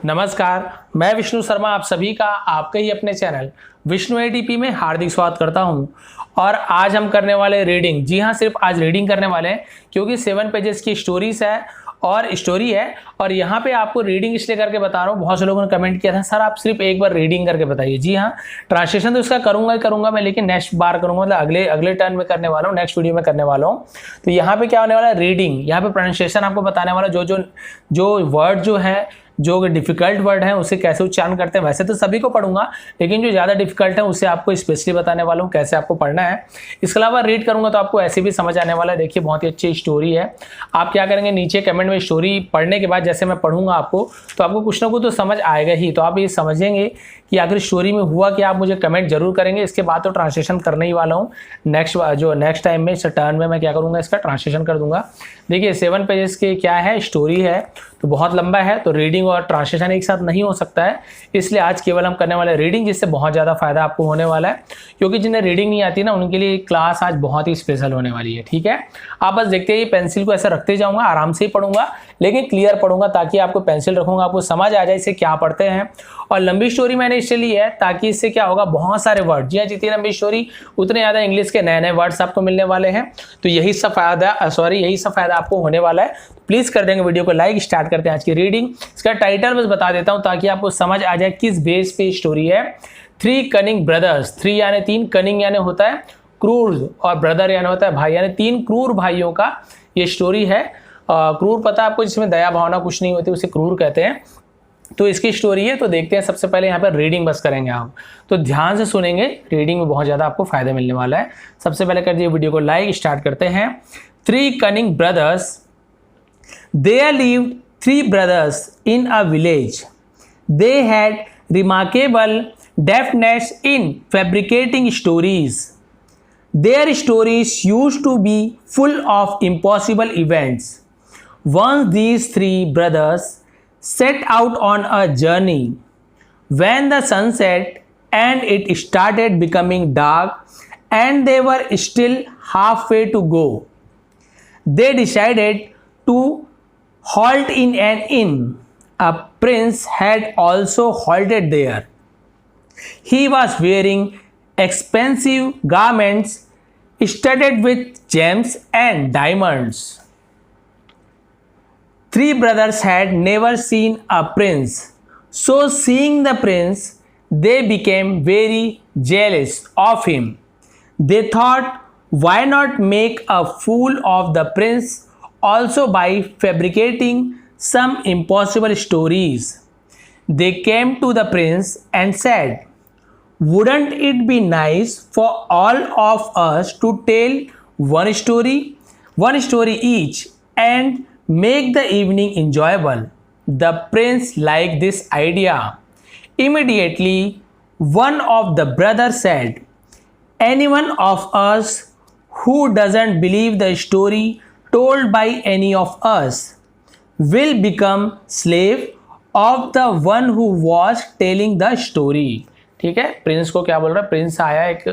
नमस्कार, मैं विष्णु शर्मा आप सभी का आपके ही अपने चैनल विष्णु एटीपी में हार्दिक स्वागत करता हूं। और आज हम करने वाले रीडिंग, जी हां, सिर्फ आज रीडिंग करने वाले हैं क्योंकि 7 पेजेस की स्टोरी है और यहाँ पे आपको रीडिंग इसलिए करके बता रहा हूँ। बहुत से लोगों ने कमेंट किया था सर आप सिर्फ एक बार रीडिंग करके बताइए। जी हाँ, ट्रांसलेशन तो इसका करूंगा मैं, लेकिन नेक्स्ट बार करूंगा, मतलब अगले टर्न में करने वाला हूँ, नेक्स्ट वीडियो में करने वाला हूँ। तो यहाँ पे क्या होने वाला है, रीडिंग, यहाँ पे प्रोनाउंसिएशन आपको बताने वाला, जो वर्ड जो है, जो डिफिकल्ट वर्ड है उसे कैसे उच्चारण करते हैं। वैसे तो सभी को पढ़ूंगा, लेकिन जो ज़्यादा डिफिकल्ट है उसे आपको स्पेशली बताने वाला हूँ कैसे आपको पढ़ना है। इसके अलावा रीड करूंगा तो आपको ऐसे भी समझ आने वाला है। देखिए बहुत ही अच्छी स्टोरी है। आप क्या करेंगे, नीचे कमेंट में स्टोरी पढ़ने के बाद जैसे मैं पढ़ूंगा आपको, तो आपको कुछ ना कुछ तो समझ आएगा ही। तो आप ये समझेंगे कि आखिर स्टोरी में हुआ कि आप मुझे कमेंट जरूर करेंगे। इसके बाद तो ट्रांसलेशन करने ही वाला हूँ। नेक्स्ट टाइम में इस टर्न में मैं क्या करूँगा, इसका ट्रांसलेशन कर दूंगा। देखिए 7 पेजेस के क्या है, स्टोरी है, तो बहुत लंबा है, तो रीडिंग और ट्रांसलेशन एक साथ नहीं हो सकता है। इसलिए आज केवल हम करने वाले रीडिंग, जिससे बहुत ज़्यादा फायदा आपको होने वाला है। क्योंकि जिन्हें रीडिंग नहीं आती ना, उनके लिए क्लास आज बहुत ही स्पेशल होने वाली है। ठीक है, आप बस देखते ही पेंसिल को ऐसे रखते जाऊंगा, आराम से ही पढ़ूंगा, लेकिन क्लियर पढ़ूंगा, ताकि आपको पेंसिल रखूंगा, आपको समझ आ जाए इसे क्या पढ़ते हैं। और लंबी स्टोरी मैंने इसलिए ली है ताकि इससे क्या होगा, बहुत सारे वर्ड, जी हाँ, जितनी लंबी स्टोरी उतने ज़्यादा इंग्लिश के नए नए वर्ड्स आपको मिलने वाले हैं। तो यही सब फायदा आपको होने वाला है। प्लीज़ कर देंगे वीडियो को लाइक। स्टार्ट करते हैं आज की रीडिंग। इसका टाइटल बस बता देता हूं ताकि आपको समझ आ जाए किस बेस पे स्टोरी है। 3 कनिंग ब्रदर्स, 3 यानी 3, कनिंग यानी होता है क्रूर, और ब्रदर यानी होता है भाई, यानी 3 क्रूर भाइयों का ये स्टोरी है। क्रूर पता है आपको, जिसमें दया भावना कुछ नहीं होती, उसे क्रूर कहते हैं। तो इसकी स्टोरी है। तो देखते हैं, सबसे पहले यहाँ पर रीडिंग बस करेंगे आप, तो ध्यान से सुनेंगे। रीडिंग में बहुत ज़्यादा आपको फायदा मिलने वाला है। सबसे पहले कर दिए वीडियो को लाइक। स्टार्ट करते हैं। 3 cunning brothers. There lived 3 brothers in a village. They had remarkable deftness in fabricating stories. Their stories used to be full of impossible events. Once these 3 brothers set out on a journey. When the sun set and it started becoming dark and they were still halfway to go, they decided to halt in an inn. A prince had also halted there. He was wearing expensive garments studded with gems and diamonds. 3 brothers had never seen a prince, so seeing the prince, they became very jealous of him. They thought, why not make a fool of the prince also by fabricating some impossible stories? They came to the prince and said, wouldn't it be nice for all of us to tell one story each, and make the evening enjoyable? The prince liked this idea. Immediately, one of the brothers said, anyone of us who doesn't believe the story told by any of us will become slave of the one who was telling the story. ठीक है, Prince को क्या बोल रहा है, Prince आया एक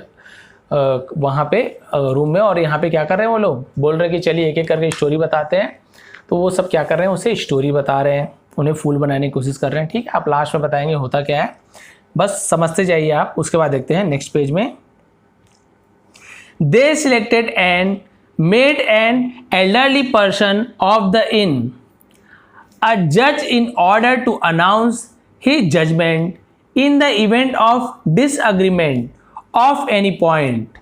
वहाँ पे रूम में, और यहाँ पे क्या कर रहे हैं वो लोग, बोल रहे हैं कि चलिए एक एक करके स्टोरी बताते हैं। तो वो सब क्या कर रहे हैं, उसे स्टोरी बता रहे हैं, उन्हें फूल बनाने की कोशिश कर रहे हैं। ठीक है, आप लास्ट में बताएंगे होता क्या है, बस समझते जाइए आप। उसके बाद देखते हैं नेक्स्ट पेज में। They selected and made an elderly person of the inn a judge in order to announce his judgment in the event of disagreement of any point.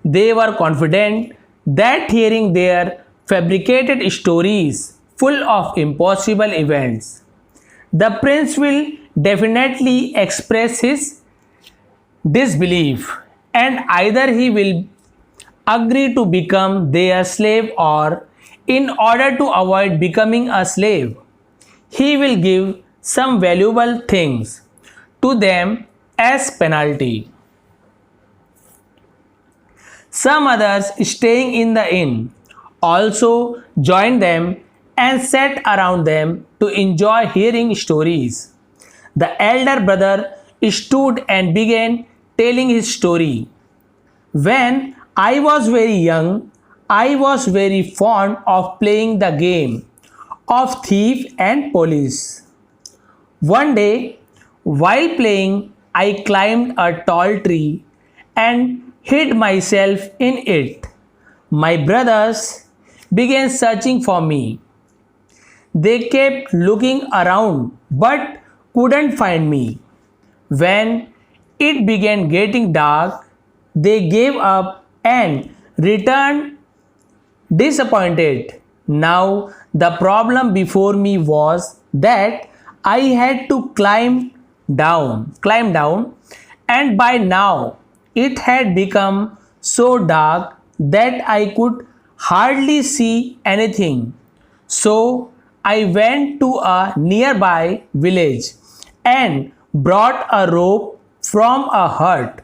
They were confident that hearing their fabricated stories full of impossible events, the prince will definitely express his disbelief, and either he will agree to become their slave, or in order to avoid becoming a slave, he will give some valuable things to them as penalty. Some others staying in the inn also joined them and sat around them to enjoy hearing stories. The elder brother stood and began telling his story. When I was very young, I was very fond of playing the game of thief and police. One day, while playing, I climbed a tall tree and hid myself in it. My brothers began searching for me. They kept looking around but couldn't find me. When it began getting dark, they gave up and returned disappointed. Now, the problem before me was that I had to climb down, and by now it had become so dark that I could hardly see anything. So I went to a nearby village and brought a rope from a hut.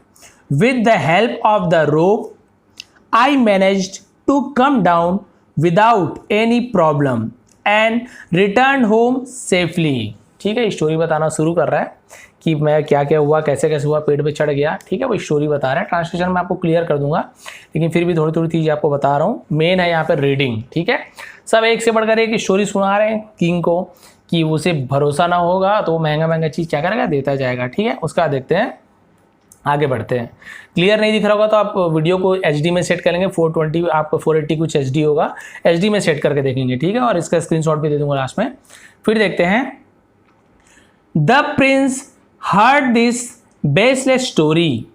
With the help of the rope, I managed to come down without any problem and returned home safely. ठीक है, story बताना शुरू कर रहा है कि मैं क्या क्या हुआ, कैसे कैसे हुआ, पेड़ पे चढ़ गया। ठीक है, वो स्टोरी बता रहा है। ट्रांसलेशन में आपको क्लियर कर दूंगा, लेकिन फिर भी थोड़ी थोड़ी चीज़ आपको बता रहा हूँ। मेन है यहाँ पर रीडिंग। ठीक है, सब एक से बढ़कर एक स्टोरी सुना रहे हैं किंग को कि उसे भरोसा ना होगा तो वो महंगा महंगा चीज़ क्या करेगा, देता जाएगा। ठीक है, उसका देखते हैं, आगे बढ़ते हैं। क्लियर नहीं दिख रहा होगा तो आप वीडियो को एचडी में सेट करेंगे। 420 आपको 480 कुछ एचडी होगा, एचडी में सेट करके देखेंगे। ठीक है, और इसका स्क्रीनशॉट भी दे दूंगा लास्ट में। फिर देखते हैं। The prince heard this baseless story.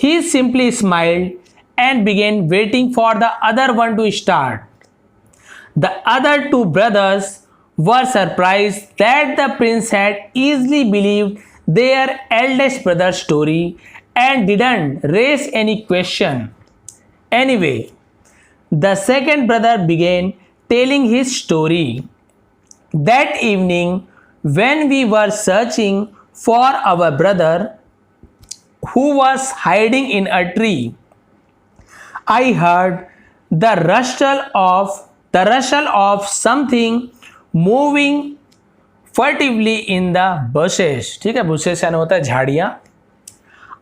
He simply smiled and began waiting for the other one to start. The other two brothers were surprised that the prince had easily believed their eldest brother's story and didn't raise any question. Anyway, the second brother began telling his story. That evening, when we were searching for our brother who was hiding in a tree, I heard the rustle of something moving furtively in the bushes. ठीक है, bushes यानी होता है झाड़ियाँ।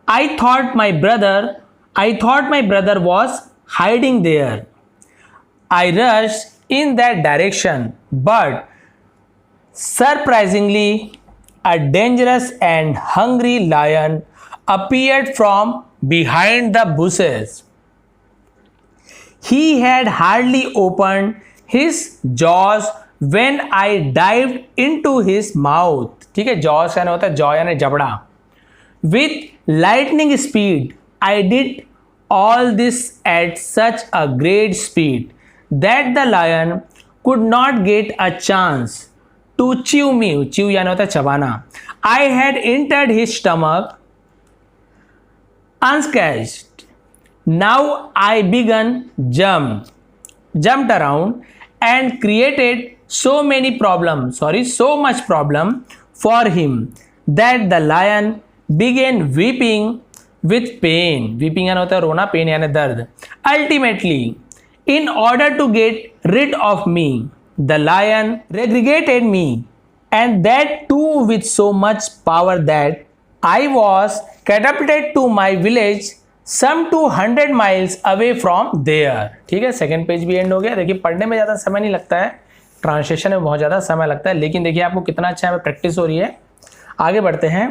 I thought my brother was hiding there. I rushed in that direction, but surprisingly, a dangerous and hungry lion appeared from behind the bushes. He had hardly opened his jaws when I dived into his mouth. ठीक है, jaws यानी होता है jaw यानी जबड़ा। With lightning speed, I did all this at such a great speed that the lion could not get a chance to chew me. Chew यानी होता है चबाना। I had entered his stomach unscathed. Now I jumped around and created so much problem for him that the lion began weeping with pain. Weeping यानी होता है रोना, pain यानी दर्द। Ultimately, in order to get rid of me, the lion regurgitated me, and that too with so much power that I was catapulted to my village some 200 miles away from there. ठीक है, second page भी and हो गया। देखिए, पढ़ने में ज़्यादा समय नहीं लगता है, ट्रांसलेशन में बहुत ज़्यादा समय लगता है, लेकिन देखिए आपको कितना अच्छा है, प्रैक्टिस हो रही है। आगे बढ़ते हैं।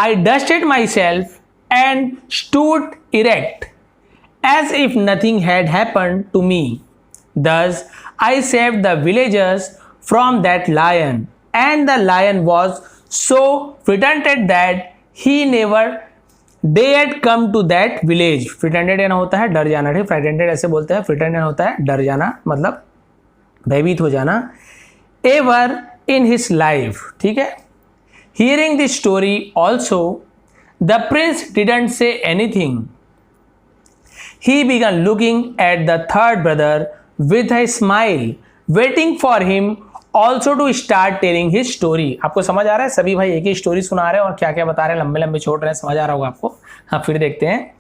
I dusted myself and stood erect as if nothing had happened to me. Thus, I saved the villagers from that lion, and the lion was so frightened that he never dared come to that village. Frightened याना होता है डर जाना। ठीक, frightened ऐसे बोलते हैं, frightened होता है डर जाना, मतलब भयभीत हो जाना। Ever in his life. ठीक है, hearing this story also, the prince didn't say anything. He began looking at the third brother with a smile, waiting for him also to start telling his story. आपको समझ आ रहा है, सभी भाई एक ही story सुना रहे हैं और क्या क्या बता रहे हैं, लंबे लंबे छोड़ रहे हैं, समझ आ रहा होगा आपको। हाँ, फिर देखते हैं।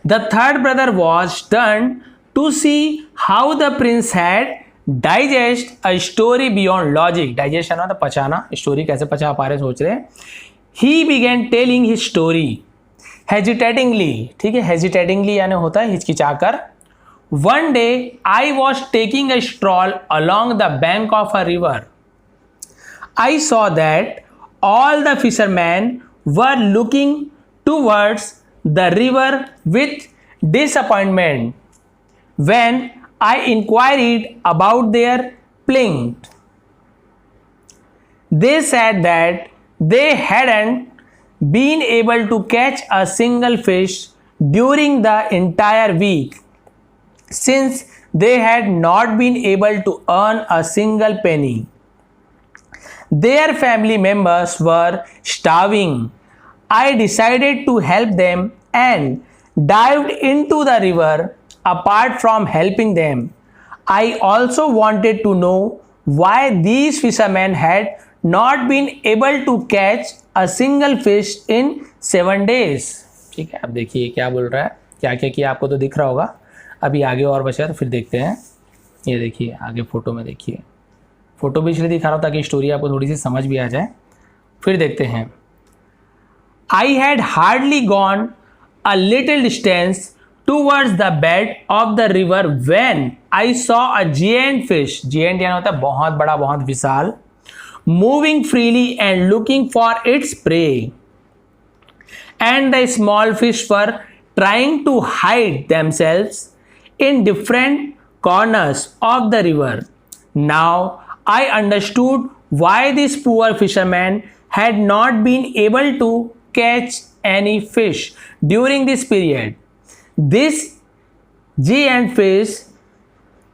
The third brother was stunned to see how the prince had digest a story beyond logic. Digest है ना, तो पचाना, स्टोरी कैसे पचा पा रहे सोच रहे हैं। He began telling his story hesitatingly. ठीक है, hesitatingly यानी होता है हिचकिचाकर। One day I was taking a stroll along the bank of a river. I saw that all the fishermen were looking towards the river with disappointment when I inquired about their plight. They said that they hadn't been able to catch a single fish during the entire week, since they had not been able to earn a single penny. Their family members were starving. I decided to help them and dived into the river. Apart from helping them, I also wanted to know why these fishermen had not been able to catch a single fish in 7 days. ठीक है, अब देखिए क्या बोल रहा है, क्या क्या किया आपको तो दिख रहा होगा। अभी आगे और बचा तो फिर देखते हैं। ये देखिए आगे फोटो में, देखिए फोटो भी इसलिए दिखा रहा हूँ ताकि स्टोरी आपको थोड़ी सी समझ भी आ जाए। फिर देखते हैं। I had hardly gone a little distance towards the bed of the river when I saw a giant fish. Giant यानी होता है बहुत बड़ा, बहुत विशाल, moving freely and looking for its prey. And the small fish were trying to hide themselves in different corners of the river. Now I understood why these poor fishermen had not been able to catch any fish during this period. This giant fish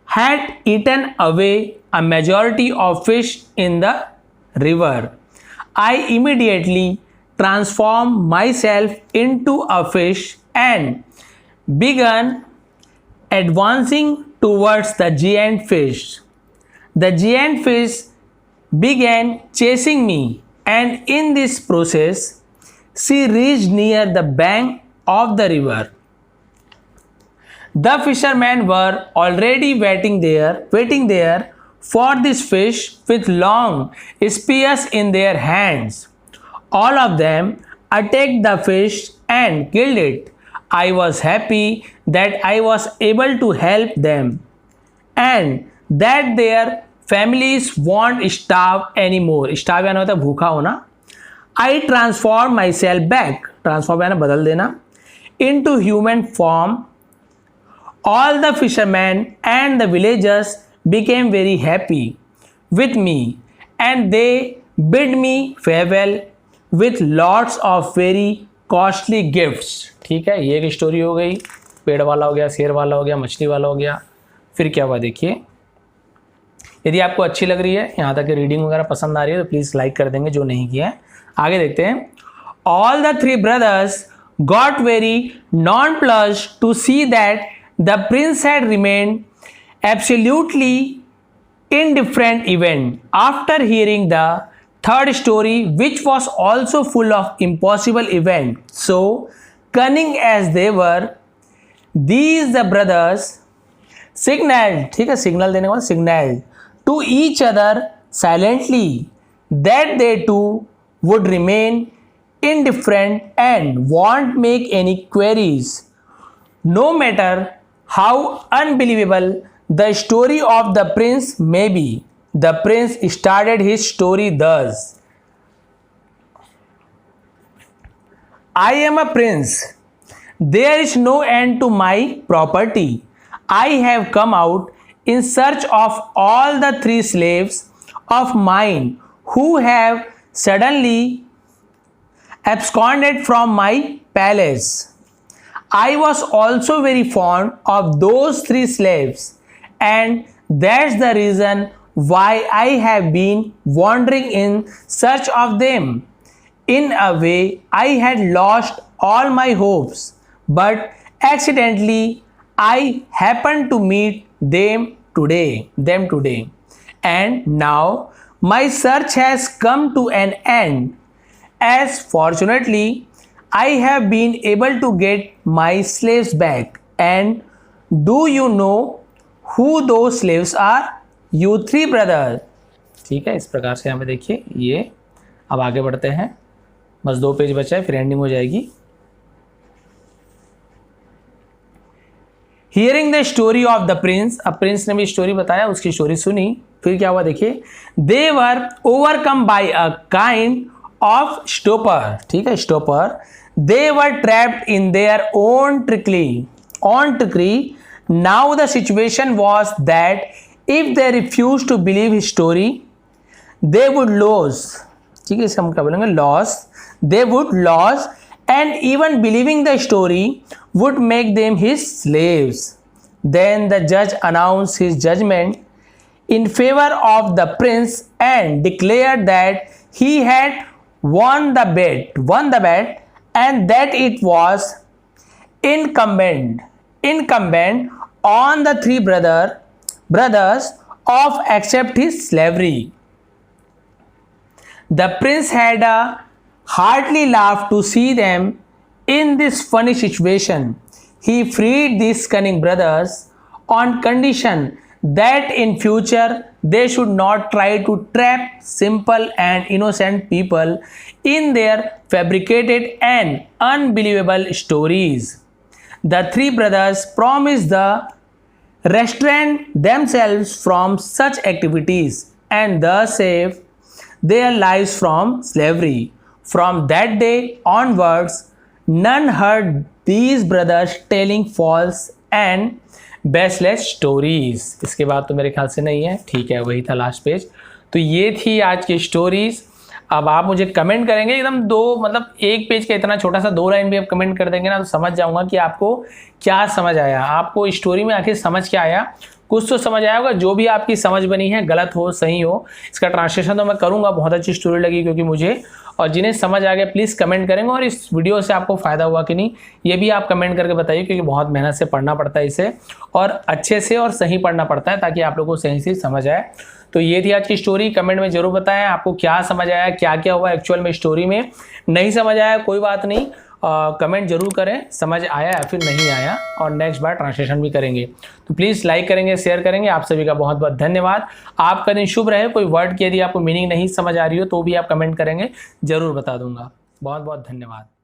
had eaten away a majority of fish in the river. I immediately transformed myself into a fish and began advancing towards the giant fish. The giant fish began chasing me, and in this process, she reached near the bank of the river. The fishermen were already waiting there for this fish with long spears in their hands. All of them attacked the fish and killed it. I was happy that I was able to help them and that their families won't starve anymore. Starve यानी होता है भूखा होना। I transformed myself back, transform यानी बदल देना, into human form. All the fishermen and the villagers became very happy with me and they bid me farewell with lots of very costly gifts. ठीक है, ये एक स्टोरी हो गई। पेड़ वाला हो गया, शेर वाला हो गया, मछली वाला हो गया। फिर क्या हुआ देखिए। यदि आपको अच्छी लग रही है, यहाँ तक रीडिंग वगैरह पसंद आ रही है तो प्लीज़ लाइक कर देंगे जो नहीं किया है। आगे देखते हैं। All the three brothers got very nonplussed to see that the prince had remained absolutely indifferent even after hearing the third story, which was also full of impossible events. So cunning as they were, these the brothers signaled, ठीक है, signal देने के बाद signaled to each other silently that they too would remain indifferent and won't make any queries. No matter how unbelievable the story of the prince may be. The prince started his story thus. I am a prince. There is no end to my property. I have come out in search of all the three slaves of mine who have suddenly absconded from my palace. I was also very fond of those three slaves, and that's the reason why I have been wandering in search of them. In a way, I had lost all my hopes, but accidentally I happened to meet them today, and now my search has come to an end, as fortunately I have been able to get my slaves back. And do you know who those slaves are? You three brothers. ठीक है, इस प्रकार से हमें देखिए ये। अब आगे बढ़ते हैं, बस 2 पेज बचा है फिर एंडिंग हो जाएगी। Hearing the story of the Prince, अब प्रिंस ने भी स्टोरी बताया, उसकी स्टोरी सुनी। फिर क्या हुआ देखिए। They were overcome by a kind of stopper, ठीक है, stopper, they were trapped in their own trickery. Now the situation was that if they refuse to believe his story they would lose, ठीक है, इसे हम क्या बोलेंगे, lose, they would lose, and even believing the story would make them his slaves. Then the judge announced his judgment in favor of the prince and declared that he had won the bet, and that it was incumbent on the three brothers of accept his slavery. The prince had a heartily laughed to see them in this funny situation. He freed these cunning brothers on condition that in future they should not try to trap simple and innocent people in their fabricated and unbelievable stories. The three brothers promised to restrain themselves from such activities and thus save their lives from slavery. From that day onwards, none heard these brothers telling false and baseless stories. इसके बाद तो मेरे ख्याल से नहीं है, ठीक है, वही था लास्ट पेज. तो ये थी आज की स्टोरीज. अब आप मुझे कमेंट करेंगे एकदम मतलब एक पेज का इतना छोटा सा 2 लाइन भी आप कमेंट कर देंगे ना, तो समझ जाऊंगा कि आपको क्या समझ आया, आपको स्टोरी में आखिर समझ क्या आया. कुछ तो समझ आया होगा, जो भी आपकी समझ बनी है, गलत हो सही हो, इसका ट्रांसलेशन तो मैं करूंगा. बहुत अच्छी स्टोरी लगी क्योंकि मुझे, और जिन्हें समझ आ गया प्लीज़ कमेंट करेंगे. और इस वीडियो से आपको फ़ायदा हुआ कि नहीं ये भी आप कमेंट करके बताइए, क्योंकि बहुत मेहनत से पढ़ना पड़ता है इसे, और अच्छे से और सही पढ़ना पड़ता है ताकि आप लोगों को सही से समझ आए. तो ये थी आज की स्टोरी. कमेंट में जरूर बताएं आपको क्या समझ आया, क्या क्या हुआ एक्चुअल में स्टोरी में. नहीं समझ आया कोई बात नहीं, कमेंट जरूर करें समझ आया या फिर नहीं आया, और नेक्स्ट बार ट्रांसलेशन भी करेंगे. तो प्लीज़ लाइक करेंगे, शेयर करेंगे. आप सभी का बहुत बहुत धन्यवाद. आपका दिन शुभ रहे. कोई वर्ड की यदि आपको मीनिंग नहीं समझ आ रही हो तो भी आप कमेंट करेंगे, जरूर बता दूंगा. बहुत बहुत धन्यवाद.